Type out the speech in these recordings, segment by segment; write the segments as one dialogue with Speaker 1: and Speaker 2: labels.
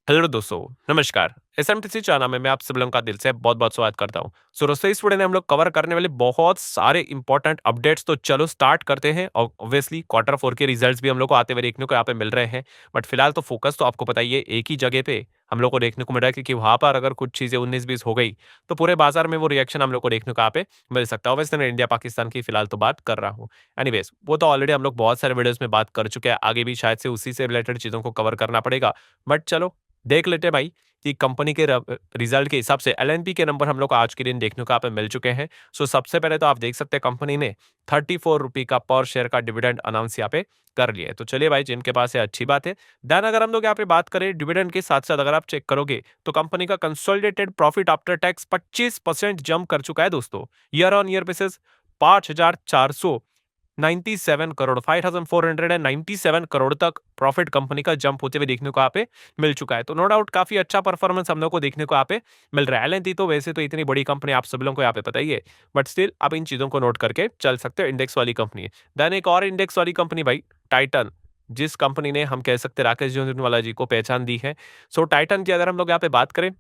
Speaker 1: Hello दोस्तों, नमस्कार। एसएमटीसी China में मैं आप सभी लोगों का दिल से बहुत-बहुत स्वागत करता हूँ। सो दोस्तों इस वीडियो में हम लोग कवर करने वाले बहुत सारे इंपॉर्टेंट अपडेट्स तो चलो स्टार्ट करते हैं और ऑब्वियसली क्वार्टर 4 के रिजल्ट्स भी हम लोग को आते हुए देखने को यहाँ पे मिल रहे हैं। बट फिलहाल तो फोकस तो आपको पता ही है एक ही जगह पे हम लोग को देखने को मिल रहा है क्योंकि वहाँ पर अगर कुछ चीज़ें 19-20 हो गई, तो पूरे बाजार में वो रिएक्शन हम लोग को देखने को यहाँ पे मिल सकता है। ऑब्वियसली मैं इंडिया-पाकिस्तान की फिलहाल तो बात कर रहा हूँ। एनीवेज़ वो तो ऑलरेडी हम लोग बहुत सारे वीडियोज़ में बात कर चुके हैं। आगे भी शायद से उसी से रिलेटेड चीज़ों को कवर करना पड़ेगा। बट चलो देख लेते हैं भाई कि कंपनी के रिजल्ट के हिसाब से एलएनपी के नंबर हम लोग को आज के दिन देखने को यहाँ पे मिल चुके हैं। सो सबसे पहले तो आप देख सकते हैं कंपनी ने 34 रुपए का पर शेयर का डिविडेंड अनाउंस यहाँ पे कर लिया है। तो चलिए भाई जिनके पास है अच्छी बात है। देन अगर हम लोग यहाँ पे बात करें डिविडेंड के साथ साथ अगर आप चेक करोगे तो कंपनी का consolidated profit after tax 25% jump कर चुका है दोस्तों। Year on year basis 5,497 crore 5,497 crore तक प्रॉफिट कंपनी का जंप होते हुए देखने को यहाँ पे मिल चुका है। तो नो डाउट काफी अच्छा परफॉर्मेंस हम लोग को देखने को यहाँ पे मिल रहा है। एलएनटी तो वैसे तो इतनी बड़ी कंपनी आप सब लोगों को यहाँ पे पता ही है, बट स्टिल आप इन चीजों को नोट करके चल सकते हो। इंडेक्स वाली कंपनी है। देन एक और इंडेक्स वाली कंपनी भाई टाइटन, जिस कंपनी ने हम कह सकते हैं राकेश झुनझुनवाला जी को पहचान दी है। सो टाइटन की अगर हम लोग यहाँ पे बात करें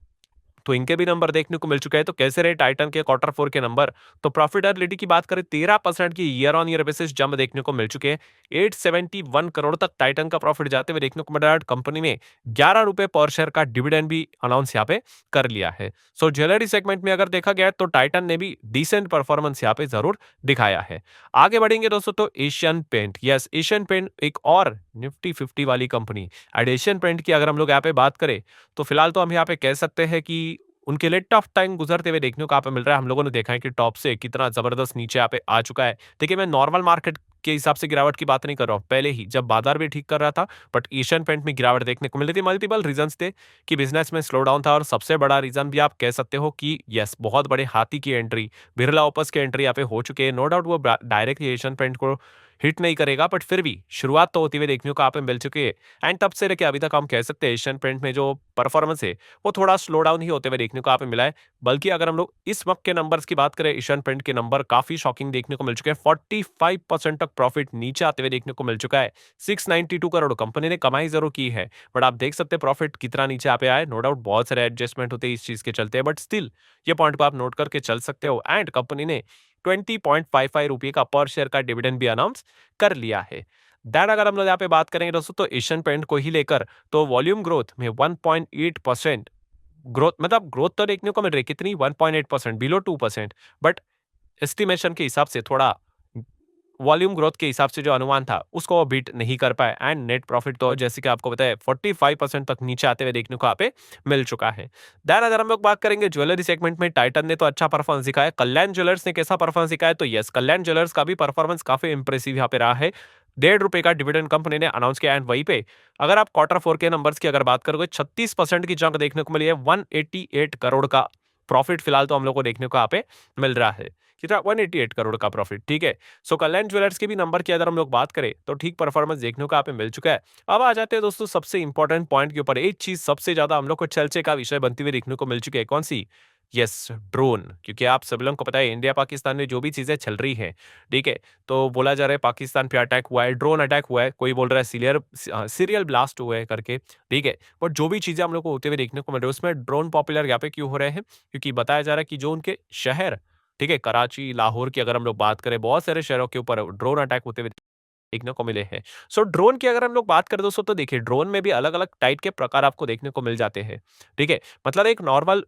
Speaker 1: तो इनके भी नंबर देखने को मिल चुके हैं। तो कैसे रहे टाइटन के क्वार्टर 4 के नंबर? तो प्रॉफिटेबिलिटी की बात करें 13% की year on year basis jump देखने को मिल चुके हैं। 871 करोड़ तक टाइटन का प्रॉफिट जाते हुए देखने को मिल रहा है। कंपनी ने 11 रुपए पर शेयर का डिविडेंड भी अनाउंस यहाँ पे कर लिया है। सो ज्वेलरी सेगमेंट में अगर देखा गया तो टाइटन ने भी डिसेंट परफॉर्मेंस यहाँ पे जरूर दिखाया है। आगे बढ़ेंगे दोस्तों तो Asian paint, yes Asian paint एक और निफ्टी 50 वाली कंपनी। एशियन पेंट की अगर हम लोग यहाँ पे बात करें तो फिलहाल तो हम यहाँ पे कह सकते हैं कि उनके लिए टफ टाइम गुजरते हुए देखने को यहाँ पे मिल रहा है। हम लोगों ने देखा है कि टॉप से कितना जबरदस्त नीचे यहाँ पे आ चुका है। देखिए मैं नॉर्मल मार्केट के हिसाब से गिरावट की बात नहीं कर रहा हूँ, पहले ही जब बाजार भी ठीक कर रहा था, बट एशियन पेंट में गिरावट देखने को मिल रही थी। मल्टीपल रीजंस थे कि बिजनेस में स्लो डाउन था और सबसे बड़ा रीजन भी आप कह सकते हो कि यस बहुत बड़े हाथी की एंट्री, बिरला ओपस की एंट्री यहाँ पे हो चुके हैं। नो डाउट वो डायरेक्टली एशियन पेंट को हिट नहीं करेगा, बट फिर भी शुरुआत तो होती हुई देखने को यहाँ पे मिल चुकी है। एंड तब से लेके अभी तक हम कह सकते हैं एशियन पेंट में जो परफॉर्मेंस है वो थोड़ा स्लो डाउन ही होते हुए देखने को यहाँ पे मिला है। बल्कि अगर हम लोग इस वक्त के नंबर्स की बात करें, एशियन पेंट के नंबर काफी शॉकिंग देखने को मिल चुके हैं। 45% तक प्रॉफिट नीचे आते हुए देखने को मिल चुका है। 692 करोड़ कंपनी ने कमाई जरूर की है, बट आप देख सकते हैं प्रॉफिट कितना नीचे यहाँ पे आया। नो डाउट बहुत सारे एडजस्टमेंट होते हैं इस चीज के चलते, बट स्टिल ये पॉइंट को आप नोट करके चल सकते हो। एंड कंपनी ने 20.55 रुपये का पर शेयर का डिविडेंड भी अनाउंस कर लिया है। दैन अगर हम लोग यहाँ पे बात करेंगे दोस्तों तो एशियन पेंट को ही लेकर तो वॉल्यूम ग्रोथ में 1.8% ग्रोथ, मतलब ग्रोथ तो देखने को मिल रही है कितनी 1.8%, बिलो 2%, बट एस्टिमेशन के हिसाब से थोड़ा वॉल्यूम ग्रोथ के हिसाब से जो अनुमान था उसको वो बीट नहीं कर पाए। एंड नेट प्रॉफिट तो जैसे कि आपको बताया 45% तक नीचे आते हुए देखने को यहाँ पे मिल चुका है। देन अगर हम लोग बात करेंगे ज्वेलरी सेगमेंट में टाइटन ने तो अच्छा परफॉर्मेंस दिखाया। कल्याण ज्वेलर्स ने कैसा परफॉर्मेंस दिखाया? तो यस कल्याण ज्वेलर्स का भी परफॉर्मेंस काफी इंप्रेसिव यहाँ पे रहा है। 1.5 रुपए का डिविडेंड कंपनी ने अनाउंस किया। एंड वहीं पे अगर आप क्वार्टर 4 के नंबर्स की अगर बात करोगे 36% की जंग देखने को मिली है। 188 करोड़ का प्रॉफिट फिलहाल तो हम लोग को देखने को यहाँ पे मिल रहा है। कितना? 188 करोड़ का प्रॉफिट, ठीक है। सो कल्याण ज्वेलर्स के भी नंबर की अगर हम लोग बात करें तो ठीक परफॉर्मेंस देखने को यहाँ पे मिल चुका है। अब आ जाते हैं दोस्तों सबसे इंपॉर्टेंट पॉइंट के ऊपर। एक चीज सबसे ज्यादा हम लोग को चर्चे का विषय बनती हुई देखने को मिल चुकी है, कौन सी? Yes drone. क्योंकि आप सब लोगों को पता है इंडिया पाकिस्तान में जो भी चीजें चल रही हैं, ठीक है, तो बोला जा रहा है पाकिस्तान पे अटैक हुआ है, ड्रोन अटैक हुआ है, कोई बोल रहा है सीरियल ब्लास्ट हुआ है करके, ठीक है। बट जो भी चीजें हम लोग को होते हुए देखने को मिल रही है उसमें ड्रोन पॉपुलर यहाँ पे क्यों हो रहे हैं? क्योंकि बताया जा रहा है कि जो उनके शहर, ठीक है, कराची, लाहौर की अगर हम लोग बात करें, बहुत सारे शहरों के ऊपर ड्रोन अटैक होते हुए देखने को मिले हैं। सो ड्रोन की अगर हम लोग बात करें दोस्तों तो देखिए ड्रोन में भी अलग अलग टाइप के प्रकार आपको देखने को मिल जाते हैं, ठीक है। मतलब एक नॉर्मल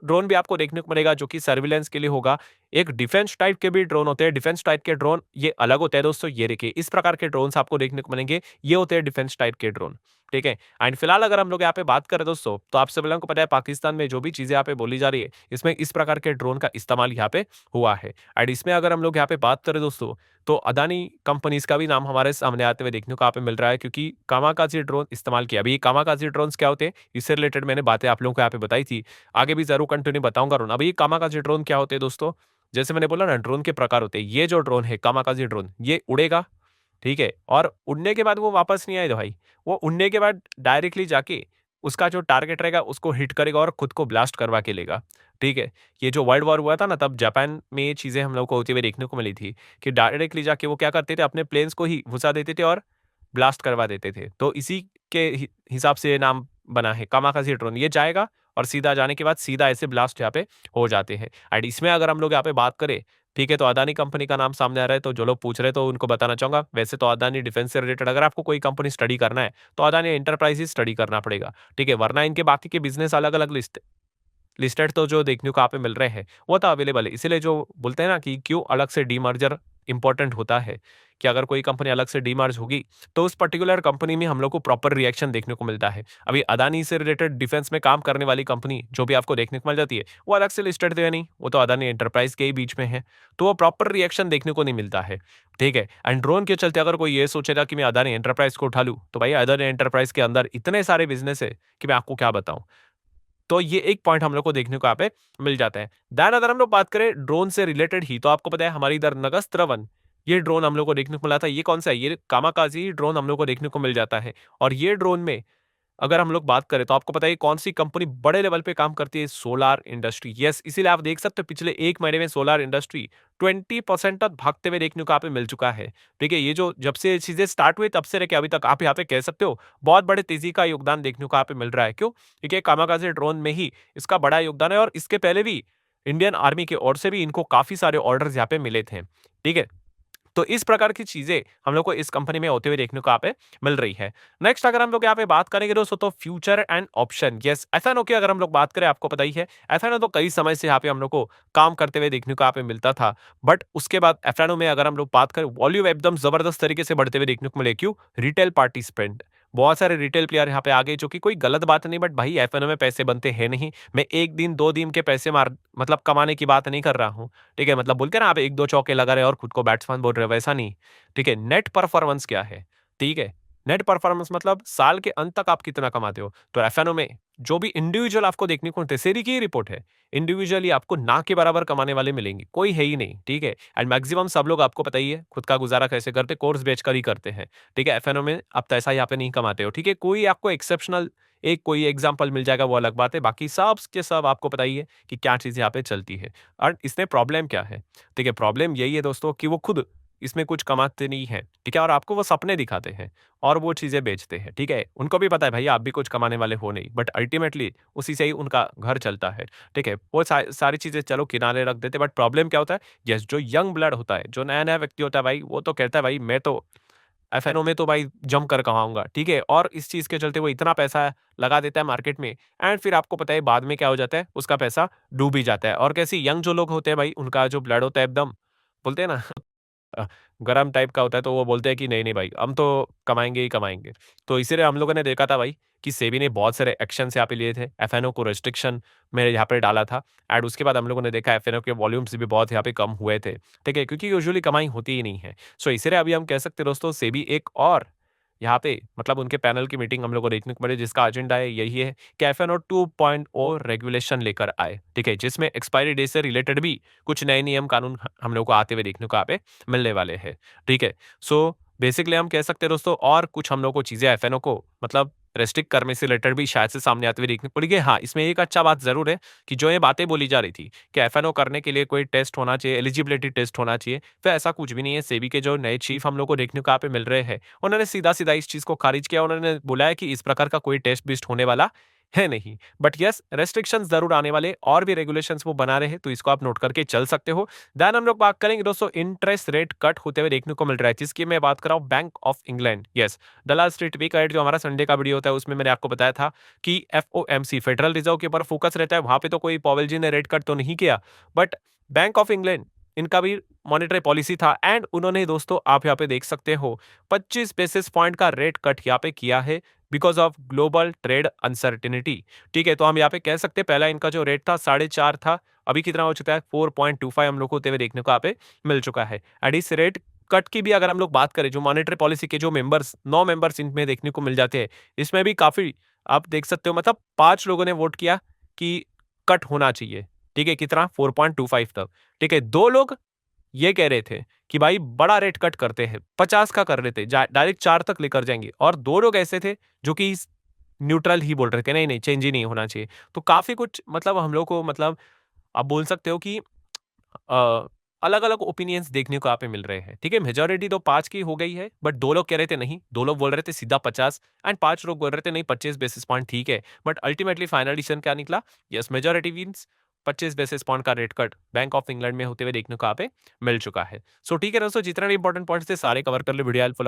Speaker 1: ड्रोन भी आपको देखने को मिलेगा जो कि सर्विलेंस के लिए होगा। एक डिफेंस टाइप के भी ड्रोन होते हैं। डिफेंस टाइप के ड्रोन ये अलग होते हैं दोस्तों। ये देखिए इस प्रकार के ड्रोन्स आपको देखने को मिलेंगे, ये होते हैं डिफेंस टाइप के ड्रोन, ठीक है। एंड फिलहाल अगर हम लोग यहाँ पे बात करें दोस्तों तो आप सब लोगों को पता है पाकिस्तान में जो भी चीजें यहाँ पे बोली जा रही है इसमें इस प्रकार के ड्रोन का इस्तेमाल यहाँ पे हुआ है। एंड इसमें अगर हम लोग यहाँ पे बात करें दोस्तों तो अदानी कंपनीज का भी नाम हमारे सामने आते हुए देखने को यहाँ पे मिल रहा है, क्योंकि कामाकाजी ड्रोन इस्तेमाल किया। अभी ये कामाकाजी ड्रोन्स क्या होते हैं इससे रिलेटेड मैंने बातें आप लोगों को यहाँ पे बताई थी, आगे भी जरूर कंटिन्यू बताऊंगा। ड्रोन, अभी कामाकाजी ड्रोन क्या होते हैं दोस्तों? जैसे मैंने बोला ना ड्रोन के प्रकार होते हैं। ये जो ड्रोन है कामाकाजी ड्रोन, ये उड़ेगा, ठीक है, और उड़ने के बाद वो वापस नहीं आएगा भाई। वो उड़ने के बाद डायरेक्टली जाके उसका जो टारगेट रहेगा उसको हिट करेगा और खुद को ब्लास्ट करवा के लेगा, ठीक है। ये जो वर्ल्ड वॉर हुआ था ना तब जापान में ये चीजें हम लोग को होती हुई देखने को मिली थी कि डायरेक्टली जाके वो क्या करते थे अपने प्लेन्स को ही घुसा देते थे और ब्लास्ट करवा देते थे। तो इसी के हिसाब से ये नाम बना है कामाकाजी ड्रोन, ये जाएगा और सीधा जाने के बाद सीधा ऐसे ब्लास्ट यहाँ पे हो जाते हैं। एंड इसमें अगर हम लोग यहाँ पे बात करें, ठीक है, तो अदानी कंपनी का नाम सामने आ रहा है, तो जो लोग पूछ रहे हैं तो उनको बताना चाहूंगा, वैसे तो अदानी डिफेंस से रिलेटेड अगर आपको कोई कंपनी स्टडी करना है तो अदानी एंटरप्राइज ही स्टडी करना पड़ेगा, ठीक है, वरना इनके बाकी के बिजनेस अलग अलग लिस्टेड तो जो देखने को यहाँ पे मिल रहे हैं वो तो अवेलेबल है। इसीलिए जो बोलते हैं ना कि क्यों अलग से डीमर्जर इंपॉर्टेंट होता है, कि अगर कोई कंपनी अलग से डीमर्ज होगी तो उस पर्टिकुलर कंपनी में हम लोग को प्रॉपर रिएक्शन देखने को मिलता है। अभी अदानी से रिलेटेड डिफेंस में काम करने वाली कंपनी जो भी आपको देखने को मिल जाती है वो अलग से लिस्टेड तो है नहीं, वो तो अदानी एंटरप्राइज के ही बीच में है, तो वो प्रॉपर रिएक्शन देखने को नहीं मिलता है, ठीक है। एंड ड्रोन के चलते अगर कोई ये सोचेगा कि मैं अदानी एंटरप्राइज को उठा लूं, तो भाई अदानी एंटरप्राइज के अंदर इतने सारे बिजनेस है कि मैं आपको क्या बताऊं। तो ये एक पॉइंट हम लोग को देखने को यहाँ पे मिल जाता है। देन अगर हम लोग बात करें ड्रोन से रिलेटेड ही, तो आपको पता है हमारी इधर नगस्त्र वन, ये ड्रोन हम लोग को देखने को मिला था। ये कौन सा है? ये कामाकाजी ड्रोन हम लोग को देखने को मिल जाता है। और ये ड्रोन में अगर हम लोग बात करें तो आपको पता है कौन सी कंपनी बड़े लेवल पे काम करती है? Solar industry. यस, इसीलिए आप देख सकते हो पिछले एक महीने में सोलार इंडस्ट्री 20% तक भागते हुए देखने को यहाँ पे मिल चुका है। ठीक है, ये जो जब से ये चीजें स्टार्ट हुई तब से लेके अभी तक आप यहाँ पे कह सकते हो बहुत बड़े तेजी का योगदान देखने को यहाँ पे मिल रहा है। क्यों? क्योंकि कामाकाजी ड्रोन में ही इसका बड़ा योगदान है, और इसके पहले भी इंडियन आर्मी की ओर से भी इनको काफी सारे ऑर्डर्स यहाँ पे मिले थे। ठीक है, तो इस प्रकार की चीजें हम लोग को इस कंपनी में होते हुए देखने को यहाँ पे मिल रही है। नेक्स्ट अगर हम लोग यहाँ पे बात करेंगे दोस्तों, तो future and option. Yes, FNO की अगर हम लोग बात करें, आपको पता ही है एफएनओ तो कई समय से यहाँ पे हम लोग को काम करते हुए देखने को यहाँ पे मिलता था। बट उसके बाद एफएनओ में अगर हम लोग बात करें, वॉल्यूम एकदम जबरदस्त तरीके से बढ़ते हुए देखने को मिले। क्यों? रिटेल पार्टिसिपेंट, बहुत सारे रिटेल प्लेयर यहाँ पे आ गए, जो कि कोई गलत बात नहीं, बट भाई एफएनओ में पैसे बनते हैं नहीं। मैं एक दिन दो दिन के पैसे मार मतलब कमाने की बात नहीं कर रहा हूँ, ठीक है, मतलब बोलते हैं ना आप एक दो चौके लगा रहे हो और खुद को बैट्समैन बोल रहे हो, वैसा नहीं। ठीक है, नेट परफॉर्मेंस क्या है? ठीक है, नेट परफॉर्मेंस मतलब साल के अंत तक आप कितना कमाते हो। तो एफएनओ में जो भी इंडिविजुअल आपको देखने को मिलते, सेरी की ही रिपोर्ट है, इंडिविजुअली आपको ना के बराबर कमाने वाले मिलेंगे, कोई है ही नहीं। ठीक है, एंड मैक्सिमम सब लोग आपको पता ही है खुद का गुजारा कैसे करते, कोर्स बेचकर ही करते हैं। ठीक है, एफएनओ में आप पैसा यहाँ पे नहीं कमाते हो। ठीक है, कोई आपको एक्सेप्शनल एक कोई एग्जाम्पल मिल जाएगा, वो अलग बात है, बाकी सब के सब आपको पता ही है कि क्या चीज़ यहाँ पे चलती है। और इसमें प्रॉब्लम क्या है? ठीक है, प्रॉब्लम यही है दोस्तों कि वो खुद इसमें कुछ कमाते नहीं हैं, ठीक है, और आपको वो सपने दिखाते हैं और वो चीज़ें बेचते हैं। ठीक है, उनको भी पता है भैया आप भी कुछ कमाने वाले हो नहीं, बट अल्टीमेटली उसी से ही उनका घर चलता है। ठीक है, वो सारी चीज़ें चलो किनारे रख देते, बट प्रॉब्लम क्या होता है? यस, जो यंग ब्लड होता है, जो नया नया व्यक्ति होता है भाई, वो तो कहता है भाई मैं तो एफएनओ में तो भाई जम कर कमाऊंगा। ठीक है, और इस चीज के चलते वो इतना पैसा लगा देता है मार्केट में, एंड फिर आपको पता है बाद में क्या हो जाता है, उसका पैसा डूब ही जाता है। और कैसी यंग जो लोग होते हैं भाई, उनका जो ब्लड होता है एकदम, बोलते हैं ना अ, गरम टाइप का होता है, तो वो बोलते हैं कि नहीं नहीं भाई हम तो कमाएंगे ही कमाएंगे। तो इसीलिए हम लोगों ने देखा था भाई कि सेबी ने बहुत सारे एक्शन यहाँ पे लिए थे, एफएनओ को रेस्ट्रिक्शन में यहाँ पे डाला था। एंड उसके बाद हम लोगों ने देखा एफएनओ के वॉल्यूम्स भी बहुत यहाँ पे कम हुए थे। ठीक है, क्योंकि यूजुअली कमाई होती ही नहीं है। सो इसीलिए अभी हम कह सकते हैं दोस्तों, सेबी एक और यहाँ पे मतलब उनके पैनल की मीटिंग हम लोग को देखने को मिले, जिसका एजेंडा है यही है कि एफएनओ 2.0 रेगुलेशन लेकर आए। ठीक है, जिसमें एक्सपायरी डेट से रिलेटेड भी कुछ नए नियम कानून हम लोग को आते हुए देखने को यहाँ पे मिलने वाले हैं। ठीक है, सो बेसिकली हम कह सकते हैं दोस्तों, और कुछ हम लोग को चीजें एफएनओ को मतलब रेस्ट्रिक्ट करने से रिलेटेड भी शायद से सामने आते हुए देखने को पड़ेगी। हाँ, इसमें एक अच्छा बात जरूर है कि जो ये बातें बोली जा रही थी कि एफएनओ करने के लिए कोई टेस्ट होना चाहिए, एलिजिबिलिटी टेस्ट होना चाहिए, तो ऐसा कुछ भी नहीं है। सेबी के जो नए चीफ हम लोग को देखने को यहाँ पे मिल रहे हैं, उन्होंने सीधा सीधा इस चीज को खारिज किया। उन्होंने बोला है कि इस प्रकार का कोई टेस्ट बिस्ट होने वाला है नहीं, बट यस रेस्ट्रिक्शंस जरूर आने वाले, और भी रेगुलेशंस वो बना रहे हैं, तो इसको आप नोट करके चल सकते हो। देन हम लोग बात करेंगे दोस्तों, इंटरेस्ट रेट कट होते हुए देखने को मिल रहा है, जिसकी मैं बात कर रहा हूँ bank of England. Yes, the last street week जो हमारा संडे का वीडियो होता है, उसमें मैंने आपको बताया था कि एफओएमसी फेडरल रिजर्व के ऊपर फोकस रहता है, वहां पे तो कोई पॉवेल जी ने रेट कट तो नहीं किया, बट बैंक ऑफ इंग्लैंड इनका भी मॉनेटरी पॉलिसी था, एंड उन्होंने दोस्तों आप यहाँ पे देख सकते हो 25 बेसिस पॉइंट का रेट कट यहाँ पे किया है because of global trade uncertainty. ठीक है, तो हम यहाँ पे कह सकते हैं पहला इनका जो रेट था 4.5 था, अभी कितना हो चुका है 4.25 हम लोग को होते हुए देखने को यहाँ पे मिल चुका है। एंड इस रेट कट की भी अगर हम लोग बात करें, जो मॉनेटरी पॉलिसी के जो मेंबर्स 9 मेंबर्स इनमें देखने को मिल जाते हैं, इसमें भी काफी आप देख सकते हो, मतलब 5 लोगों ने वोट किया कि कट होना चाहिए। ठीक है, कितना 4.25 तक। ठीक है, 2 लोग ये कह रहे थे कि भाई बड़ा रेट कट करते हैं, 50 का कर रहे थे, डायरेक्ट 4 तक लेकर जाएंगे, और 2 लोग ऐसे थे जो कि न्यूट्रल ही बोल रहे थे, नहीं नहीं चेंज ही नहीं होना चाहिए। तो काफी कुछ मतलब हम लोग को मतलब आप बोल सकते हो कि अ, अलग अलग ओपिनियंस देखने को यहाँ पे मिल रहे हैं। ठीक है, मेजोरिटी तो 5 की हो गई है, बट 2 लोग कह रहे थे नहीं, 2 लोग बोल रहे थे सीधा 50 एंड 5 लोग बोल रहे थे नहीं 25 बेसिस पॉइंट ठीक है। बट अल्टीमेटली फाइनल डिसीजन क्या निकला? Yes, majority wins. 25 basis point का rate cut bank of England में होते हुए देखने को यहाँ पे मिल चुका है। सो ठीक है दोस्तों, जितना भी इंपॉर्टेंट पॉइंट्स थे सारे कवर कर ले, वीडियो हेल्पफुल